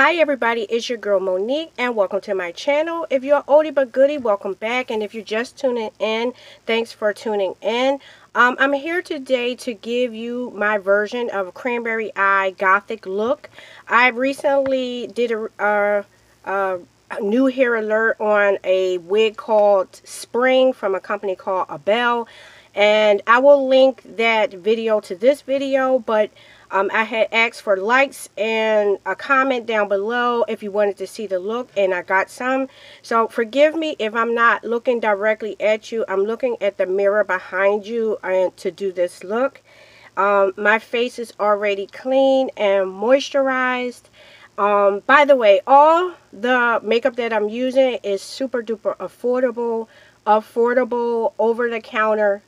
Hi everybody, it's your girl Monique and welcome to my channel. If you're oldie but goodie, welcome back, and if you're just tuning in, thanks for tuning in. I'm here today to give you my version of Cranberry Eye Gothic look. I recently did a new hair alert on a wig called Spring from a company called Abel, and I will link that video to this video, but I had asked for likes and a comment down below if you wanted to see the look, and I got some. So forgive me if I'm not looking directly at you. I'm looking at the mirror behind you to do this look. My face is already clean and moisturized. By the way, all the makeup that I'm using is super duper affordable, over the counter.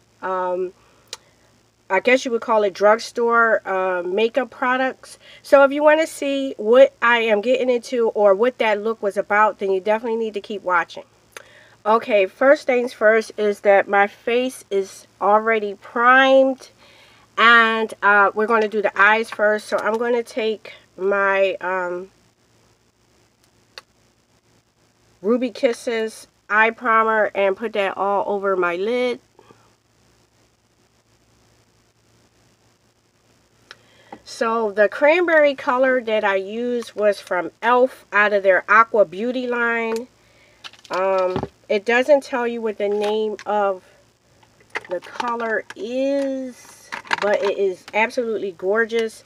I guess you would call it drugstore makeup products. So if you want to see what I am getting into or what that look was about, then you definitely need to keep watching. Okay, first things first is that my face is already primed, and we're going to do the eyes first. So I'm going to take my Ruby Kisses eye primer and put that all over my lid. So the cranberry color that I used was from e.l.f. out of their Aqua Beauty line. It doesn't tell you what the name of the color is, but it is absolutely gorgeous.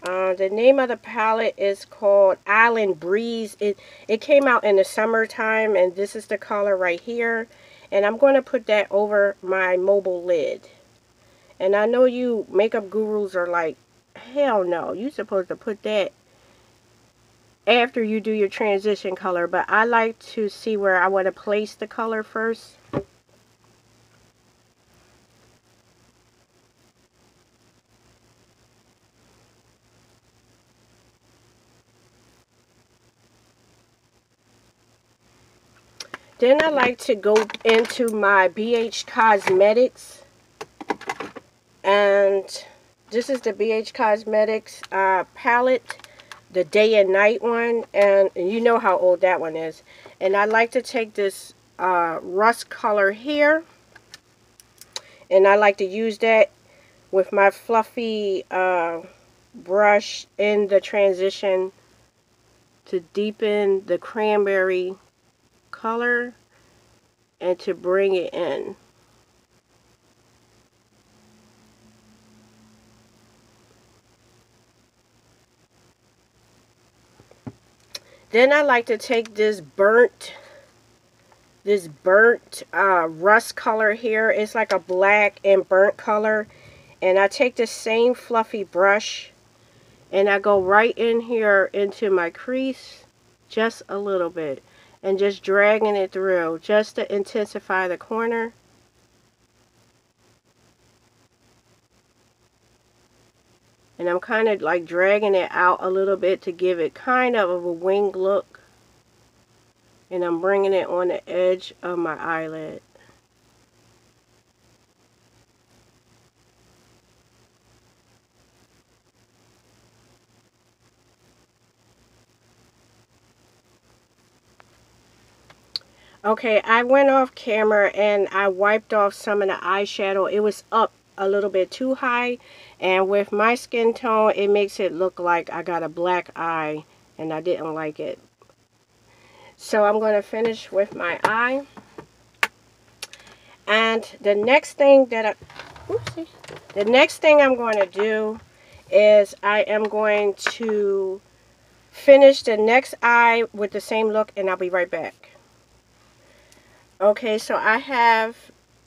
The name of the palette is called Island Breeze. It came out in the summertime, and this is the color right here. And I'm going to put that over my mobile lid. And I know you makeup gurus are like, hell no, you're supposed to put that after you do your transition color, but I like to see where I want to place the color first. Then I like to go into my BH Cosmetics, and this is the BH Cosmetics palette, the day and night one, and you know how old that one is. And I like to take this rust color here, and I like to use that with my fluffy brush in the transition to deepen the cranberry color and to bring it in. Then I like to take this burnt rust color here. It's like a black and burnt color, and I take the same fluffy brush and I go right in here into my crease just a little bit and just dragging it through just to intensify the corner. And I'm kind of like dragging it out a little bit to give it kind of a winged look. And I'm bringing it on the edge of my eyelid. Okay, I went off camera and I wiped off some of the eyeshadow. It was up a little bit too high, and with my skin tone it makes it look like I got a black eye, and I didn't like it. So I'm going to finish with my eye, and the next thing that I'm going to do is I am going to finish the next eye with the same look, and I'll be right back. Okay, so I have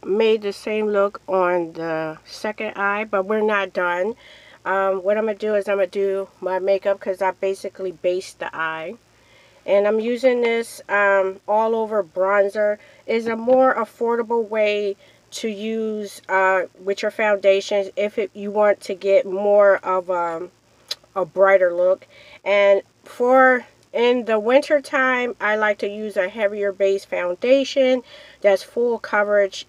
made the same look on the second eye, but we're not done. What I'm going to do is I'm going to do my makeup because I basically based the eye. And I'm using this all over bronzer. It's a more affordable way to use with your foundations if you want to get more of a brighter look. And in the winter time, I like to use a heavier base foundation that's full coverage.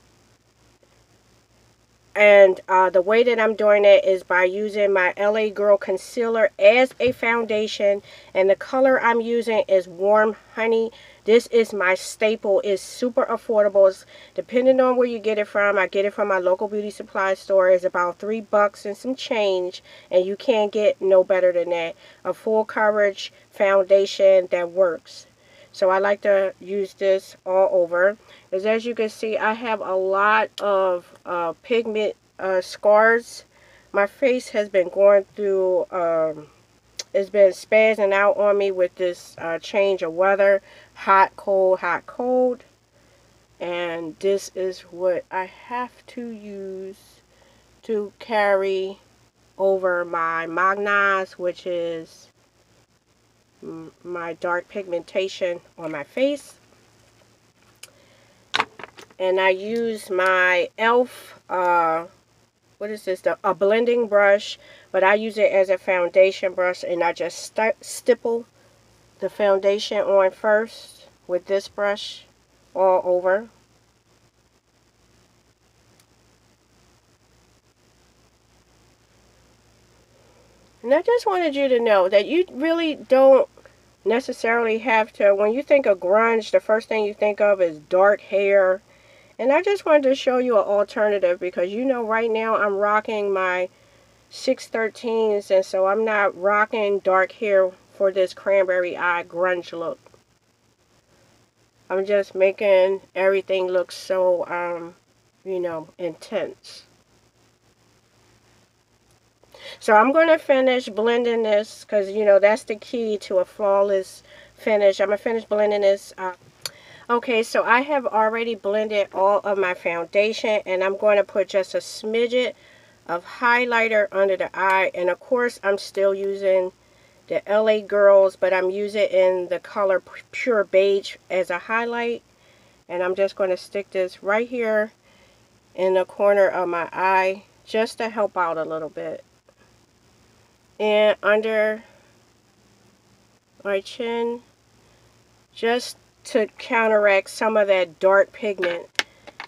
And the way that I'm doing it is by using my LA Girl Concealer as a foundation. And the color I'm using is Warm Honey. This is my staple. It's super affordable. It's, depending on where you get it from, I get it from my local beauty supply store. It's about $3 and some change. And you can't get no better than that. A full coverage foundation that works. So I like to use this all over. Because as you can see, I have a lot of pigment scars. My face has been going through, it's been spazzing out on me with this change of weather. Hot, cold, hot, cold. And this is what I have to use to carry over my Magnaz, which is my dark pigmentation on my face. And I use my e.l.f. What is this? A blending brush, but I use it as a foundation brush, and I just stipple the foundation on first with this brush all over. And I just wanted you to know that you really don't necessarily have to, when you think of grunge, the first thing you think of is dark hair. And I just wanted to show you an alternative because, you know, right now I'm rocking my 613s, and so I'm not rocking dark hair for this cranberry eye grunge look. I'm just making everything look so, you know, intense. So I'm going to finish blending this because, you know, that's the key to a flawless finish. I'm going to finish blending this. Okay, so I have already blended all of my foundation, and I'm going to put just a smidget of highlighter under the eye. And of course, I'm still using the LA Girls, but I'm using it in the color Pure Beige as a highlight. And I'm just going to stick this right here in the corner of my eye just to help out a little bit. And under my chin, just to counteract some of that dark pigment.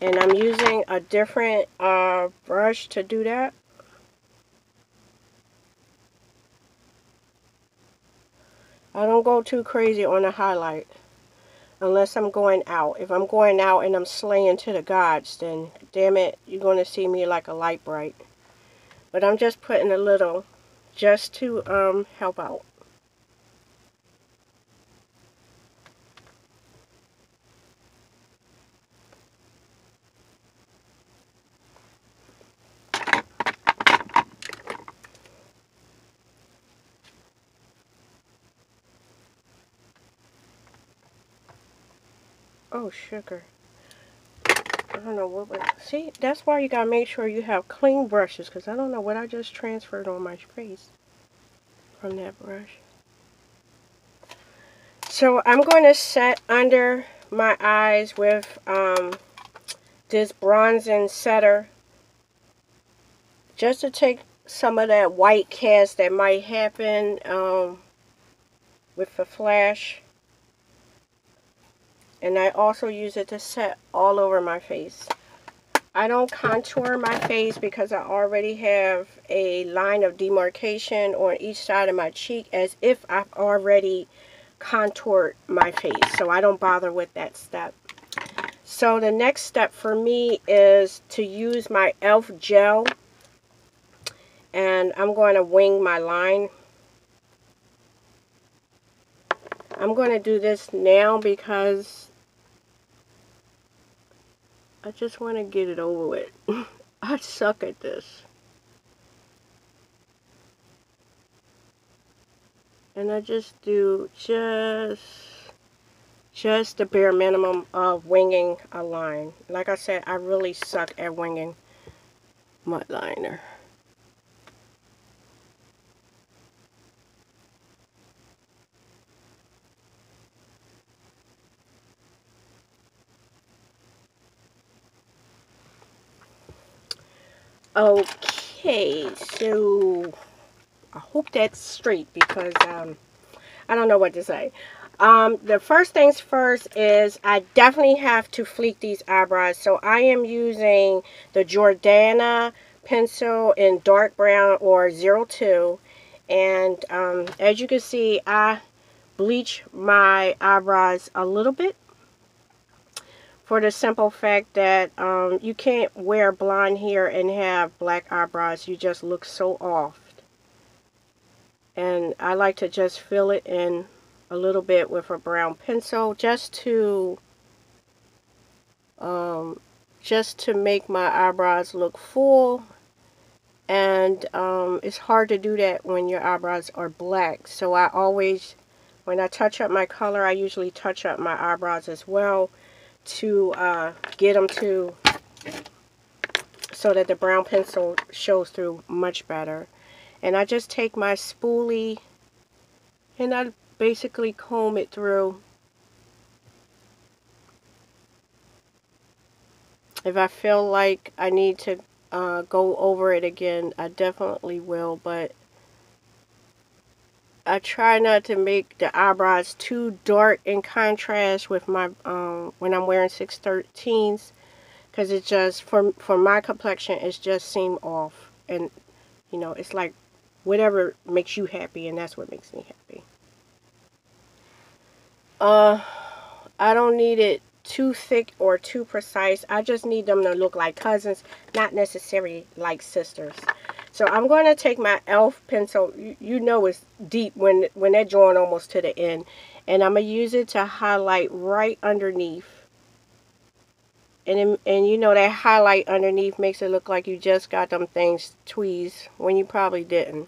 And I'm using a different brush to do that. I don't go too crazy on the highlight unless I'm going out. If I'm going out and I'm slaying to the gods, then damn it, you're going to see me like a light bright. But I'm just putting a little just to help out. Oh, sugar. I don't know what, see, that's why you gotta make sure you have clean brushes, because I don't know what I just transferred on my face from that brush. So I'm going to set under my eyes with this bronzing setter, just to take some of that white cast that might happen with the flash. And I also use it to set all over my face. I don't contour my face because I already have a line of demarcation on each side of my cheek as if I've already contoured my face. So I don't bother with that step. So the next step for me is to use my e.l.f. gel. And I'm going to wing my line. I'm going to do this now because I just want to get it over with. I suck at this. And I just do just the bare minimum of winging a line. Like I said, I really suck at winging my liner. Okay, so I hope that's straight because I don't know what to say. The first things first is I definitely have to fleek these eyebrows. So I am using the Jordana pencil in dark brown or 02. And as you can see, I bleach my eyebrows a little bit for the simple fact that you can't wear blonde hair and have black eyebrows. You just look so off. And I like to just fill it in a little bit with a brown pencil just to make my eyebrows look full. And it's hard to do that when your eyebrows are black. So I always, when I touch up my color, I usually touch up my eyebrows as well to get them to, so that the brown pencil shows through much better. And I just take my spoolie and I basically comb it through. If I feel like I need to go over it again, I definitely will, but I try not to make the eyebrows too dark in contrast with my when I'm wearing 613s, because it just, for my complexion, it's just seem off. And you know, it's like whatever makes you happy, and that's what makes me happy. I don't need it too thick or too precise. I just need them to look like cousins, not necessarily like sisters. So I'm going to take my e.l.f. pencil. You know it's deep when they're drawn almost to the end. And I'm going to use it to highlight right underneath. And you know that highlight underneath makes it look like you just got them things tweezed when you probably didn't.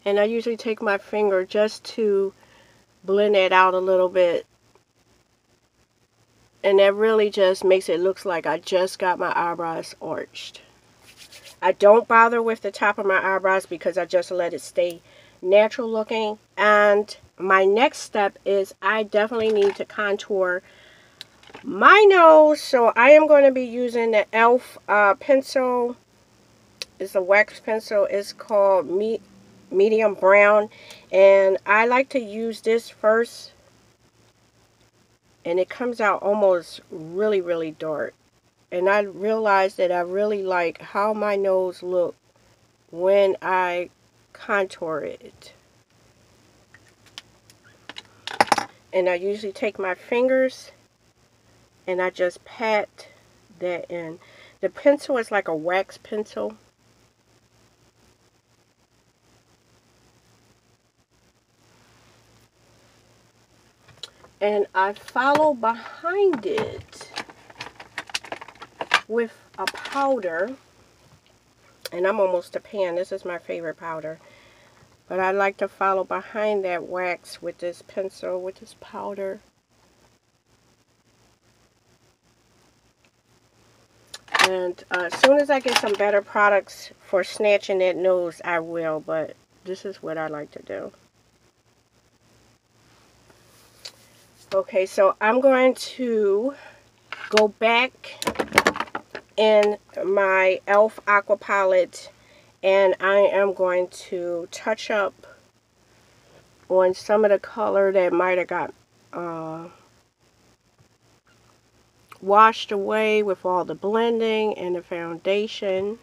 And I usually take my finger just to blend that out a little bit. And that really just makes it look like I just got my eyebrows arched. I don't bother with the top of my eyebrows because I just let it stay natural looking. And my next step is I definitely need to contour my nose. So I am going to be using the e.l.f. pencil. It's a wax pencil. It's called medium brown. And I like to use this first. And it comes out almost really, really dark. And I realized that I really like how my nose look when I contour it. And I usually take my fingers and I just pat that in. The pencil is like a wax pencil. And I follow behind it with a powder. And I'm almost a pan. This is my favorite powder. But I like to follow behind that wax with this pencil, with this powder. And as soon as I get some better products for snatching that nose, I will. But this is what I like to do. Okay, so I'm going to go back in my e.l.f. Aqua palette and I am going to touch up on some of the color that might have got washed away with all the blending and the foundation.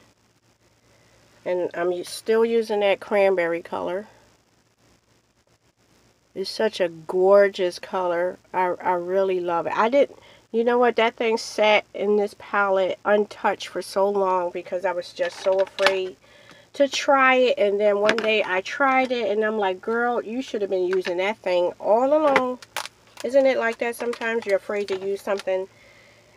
And I'm still using that cranberry color. It's such a gorgeous color. I really love it. You know what? That thing sat in this palette untouched for so long because I was just so afraid to try it. And then one day I tried it and I'm like, girl, you should have been using that thing all along. Isn't it like that sometimes? You're afraid to use something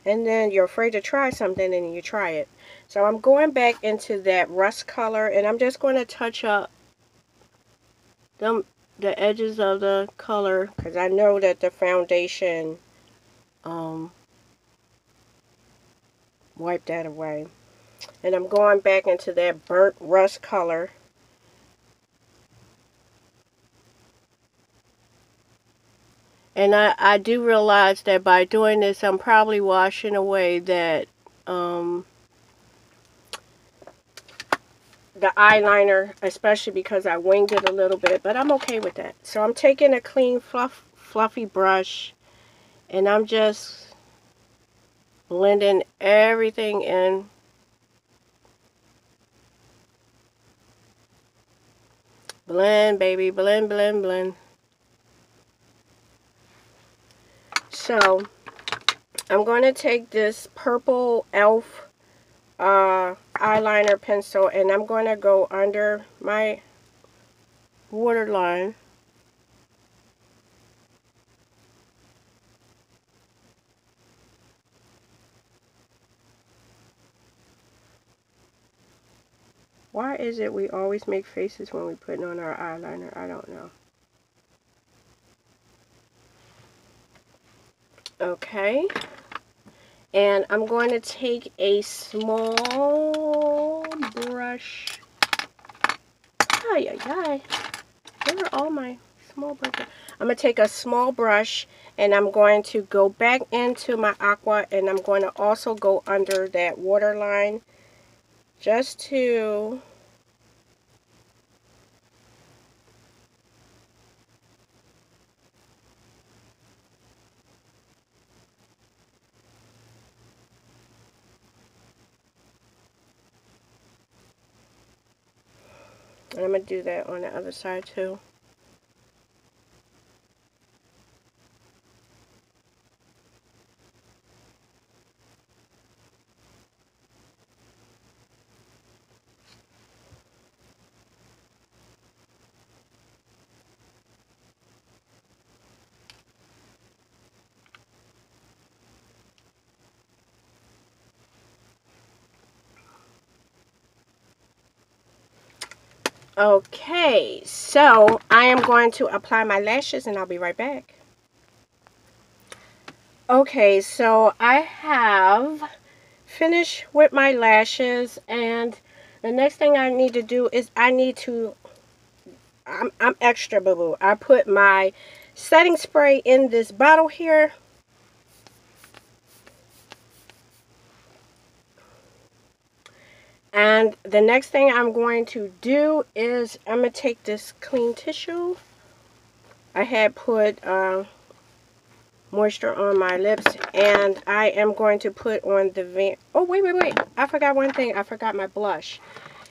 and then you're afraid to try something and you try it. So I'm going back into that rust color and I'm just going to touch up the edges of the color because I know that the foundation wiped that away. And I'm going back into that burnt rust color. And I do realize that by doing this, I'm probably washing away that the eyeliner, especially because I winged it a little bit, but I'm okay with that. So I'm taking a clean, fluffy brush, and I'm just blending everything in. Blend, baby, blend, blend, blend. So I'm going to take this purple e.l.f. Eyeliner pencil, and I'm going to go under my waterline. Why is it we always make faces when we put on our eyeliner? I don't know. Okay. And I'm going to take a small brush. Ay, ay, ay. Where are all my small brushes? I'm going to take a small brush, and I'm going to go back into my aqua, and I'm going to also go under that waterline just to and I'm going to do that on the other side too. Okay, so I am going to apply my lashes, and I'll be right back. Okay, so I have finished with my lashes, and the next thing I need to do is I'm extra boo-boo. I put my setting spray in this bottle here. And the next thing I'm going to do is I'm going to take this clean tissue. I had put moisture on my lips, and I am going to put on the oh, wait. I forgot one thing. I forgot my blush.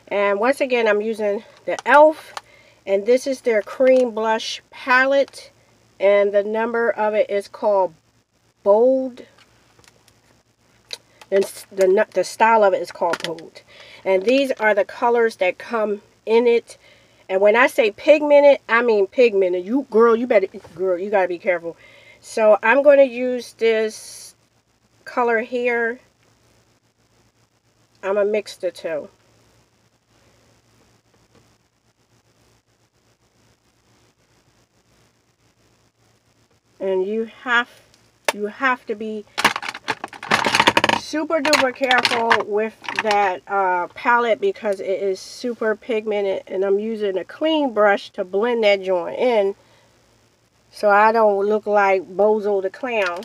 And once again, I'm using the e.l.f. and this is their cream blush palette, and the number of it is called Bold. The style of it is called Bold. And these are the colors that come in it. And when I say pigmented, I mean pigmented. You gotta be careful. So I'm going to use this color here. I'm gonna mix the two. And you have to be super duper careful with that palette because it is super pigmented, and I'm using a clean brush to blend that joint in so I don't look like Bozo the Clown.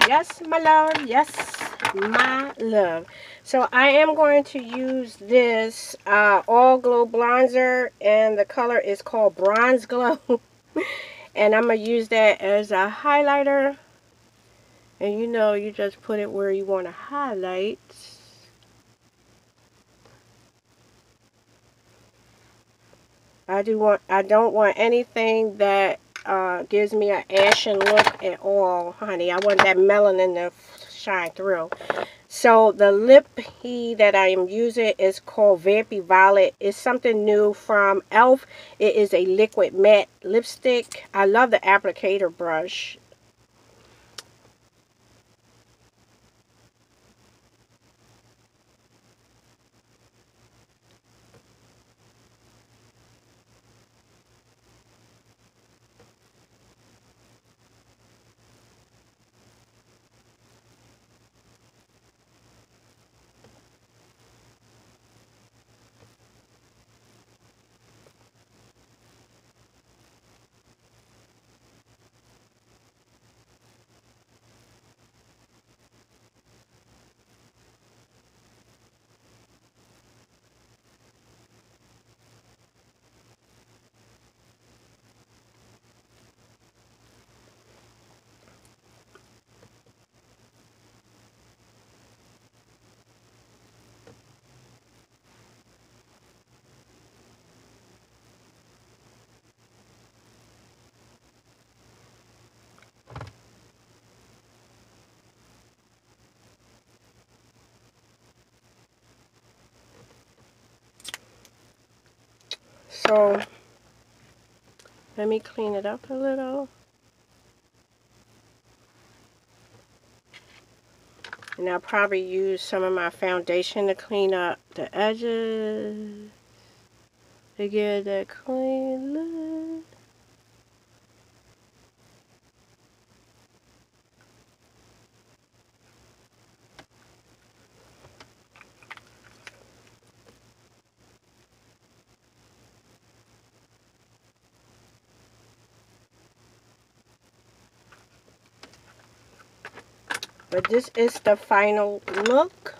Yes, my love. Yes, my love. So I am going to use this All Glow bronzer, and the color is called Bronze Glow. And I'm going to use that as a highlighter. And you know, you just put it where you want to highlight. I don't want anything that gives me an ashen look at all, honey. I want that melanin to shine through. So the lip that I am using is called Vampy Violet. It's something new from e.l.f. It is a liquid matte lipstick. I love the applicator brush. So let me clean it up a little. And I'll probably use some of my foundation to clean up the edges to get that clean look. But this is the final look.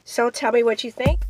So tell me what you think.